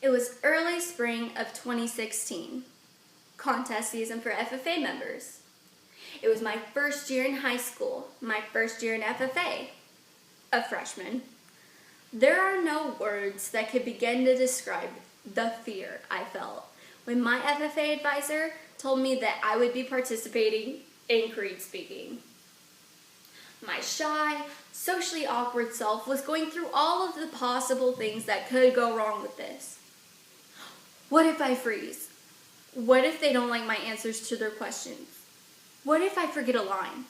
It was early spring of 2016, contest season for FFA members. It was my first year in high school, my first year in FFA, a freshman. There are no words that could begin to describe the fear I felt when my FFA advisor told me that I would be participating in creed speaking. My shy, socially awkward self was going through all of the possible things that could go wrong with this. What if I freeze? What if they don't like my answers to their questions? What if I forget a line?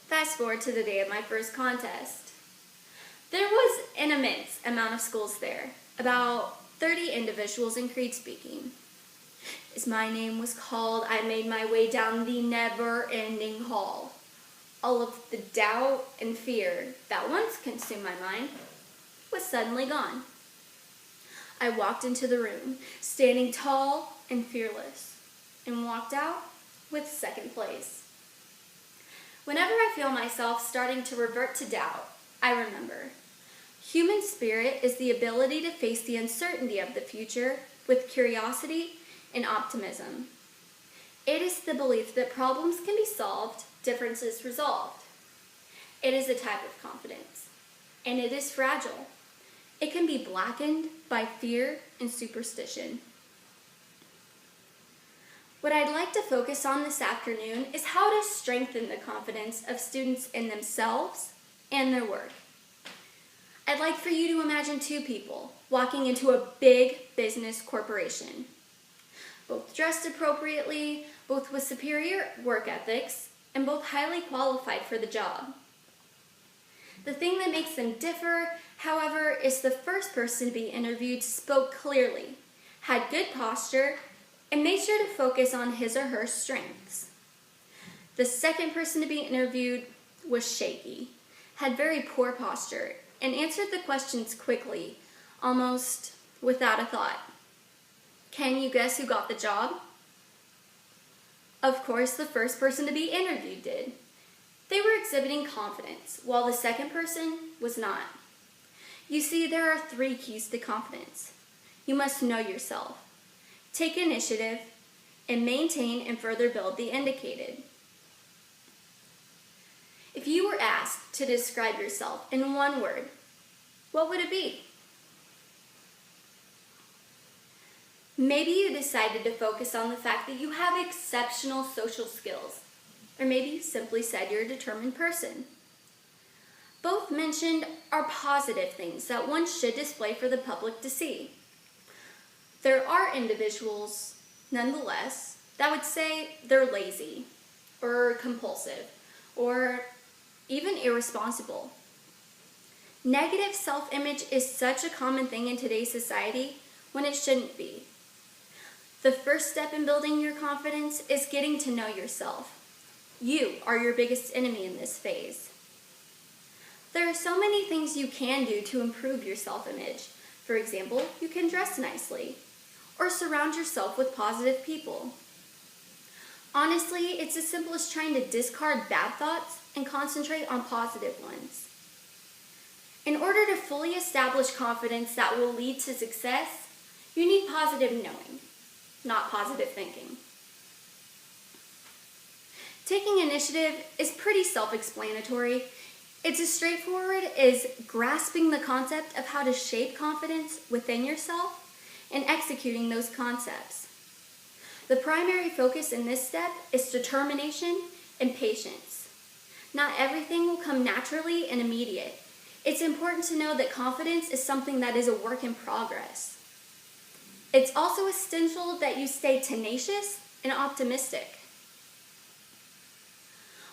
Fast forward to the day of my first contest. There was an immense amount of schools there, about 30 individuals in creed speaking. As my name was called, I made my way down the never-ending hall. All of the doubt and fear that once consumed my mind was suddenly gone. I walked into the room, standing tall and fearless, and walked out with second place. Whenever I feel myself starting to revert to doubt, I remember, human spirit is the ability to face the uncertainty of the future with curiosity and optimism. It is the belief that problems can be solved, differences resolved. It is a type of confidence, and it is fragile. It can be blackened by fear and superstition. What I'd like to focus on this afternoon is how to strengthen the confidence of students in themselves and their work. I'd like for you to imagine two people walking into a big business corporation, both dressed appropriately, both with superior work ethics, and both highly qualified for the job. The thing that makes them differ, however, is the first person to be interviewed spoke clearly, had good posture, and made sure to focus on his or her strengths. The second person to be interviewed was shaky, had very poor posture, and answered the questions quickly, almost without a thought. Can you guess who got the job? Of course, the first person to be interviewed did. They were exhibiting confidence, while the second person was not. You see, there are 3 keys to confidence. You must know yourself, take initiative, and maintain and further build the indicated. If you were asked to describe yourself in one word, what would it be? Maybe you decided to focus on the fact that you have exceptional social skills, or maybe you simply said you're a determined person. Both mentioned are positive things that one should display for the public to see. There are individuals, nonetheless, that would say they're lazy, or compulsive, or even irresponsible. Negative self-image is such a common thing in today's society when it shouldn't be. The first step in building your confidence is getting to know yourself. You are your biggest enemy in this phase. There are so many things you can do to improve your self-image. For example, you can dress nicely, or surround yourself with positive people. Honestly, it's as simple as trying to discard bad thoughts and concentrate on positive ones. In order to fully establish confidence that will lead to success, you need positive knowing, not positive thinking. Taking initiative is pretty self-explanatory. It's as straightforward as grasping the concept of how to shape confidence within yourself and executing those concepts. The primary focus in this step is determination and patience. Not everything will come naturally and immediate. It's important to know that confidence is something that is a work in progress. It's also essential that you stay tenacious and optimistic.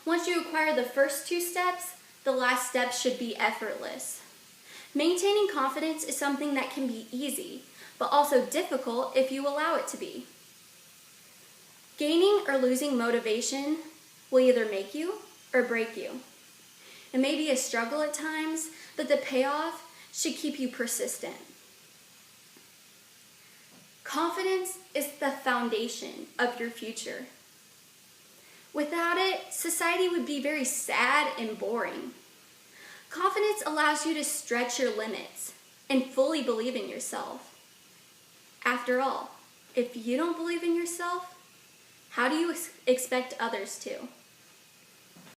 Once you acquire the first 2 steps, the last step should be effortless. Maintaining confidence is something that can be easy, but also difficult if you allow it to be. Gaining or losing motivation will either make you or break you. It may be a struggle at times, but the payoff should keep you persistent. Confidence is the foundation of your future. Without it, society would be very sad and boring. Confidence allows you to stretch your limits, and fully believe in yourself. After all, if you don't believe in yourself, how do you expect others to?